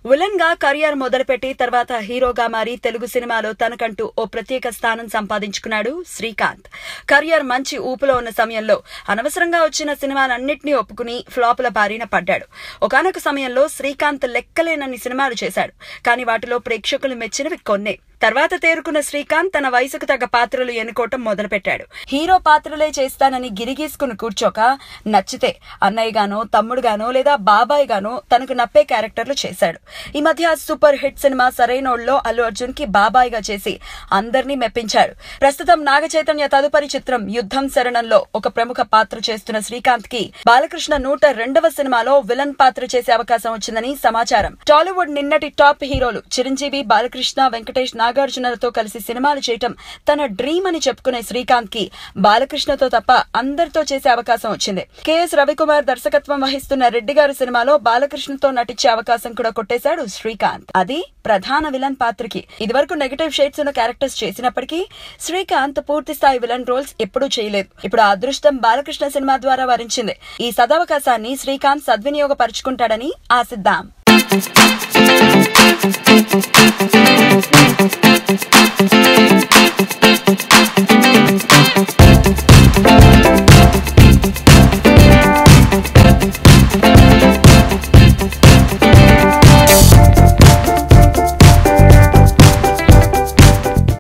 Villain గా career మొదలుపెట్టి తర్వాత హీరోగా మారి తెలుగు సినిమాలో తనకంటూ ఓ ప్రత్యేక స్థానం సంపాదించుకున్నాడు శ్రీకాంత్. కెరియర్ మంచి ఊపులో ఉన్న సమయంలో అనవసరంగా వచ్చిన సినిమాలన్నింటినీ ఒప్పుకుని ఫ్లాపుల బారిన పడ్డాడు. ఒకానొక సమయంలో శ్రీకాంత్ లెక్కలేనన్ని సినిమాలు చేశాడు. కానీ వాటిలో ప్రేక్షకులు మెచ్చినవి కొన్నే. తర్వాత తేరుకున్న శ్రీకాంత్ తన వయసుకు తగ్గ పాత్రలు ఎన్నుకోవటం మొదలుపెట్టాడు. హీరో పాత్రలే చేస్తానని గిరిగీసుకుని కూర్చోక నచ్చితే అన్నయ్యగానో తమ్ముడుగానో లేదా బాబాయ్ గానో తనకు నప్పే క్యారెక్టర్లు చేశాడు. ఈ మధ్య సూపర్ హిట్ సినిమా సరైనోళ్ళలో అల్లు అర్జున్ కి బాబాయ్ గా చేసి అందరినీ మెప్పించాడు. ప్రస్తుతం నాగ చైతన్య తదుపరి చిత్రం యుద్ధం శరణంలో ఒక ప్రముఖ పాత్ర చేస్తున్న శ్రీకాంత్ కి బాలకృష్ణ 102వ సినిమాలో విలన్ పాత్ర చేసే అవకాశం వచ్చిందని సమాచారం. టాలీవుడ్ నిన్నటి టాప్ హీరోలు చిరంజీవి, బాలకృష్ణ, వెంకటేష్, నాగార్జునలతో కలిసి సినిమాలు చేయటం తన డ్రీమ్ అని చెప్పుకునే శ్రీకాంత్ కి బాలకృష్ణతో తప్ప అందరితో చేసే అవకాశం వచ్చింది. కెఎస్ రవికుమార్ దర్శకత్వం వహిస్తున్న రెడ్డి గారి సినిమాలో బాలకృష్ణతో నటించే అవకాశం కూడా కొట్టేశాడు శ్రీకాంత్. అది ప్రధాన విలన్ పాత్రకి. ఇదివరకు నెగటివ్ షేడ్స్ ఉన్న క్యారెక్టర్స్ చేసినప్పటికీ శ్రీకాంత్ పూర్తి స్థాయి విలన్ రోల్స్ ఎప్పుడూ చేయలేదు. ఇప్పుడు ఆ అదృష్టం బాలకృష్ణ సినిమా ద్వారా వరించింది. ఈ సదవకాశాన్ని శ్రీకాంత్ సద్వినియోగపరుచుకుంటాడని ఆశిద్దాం.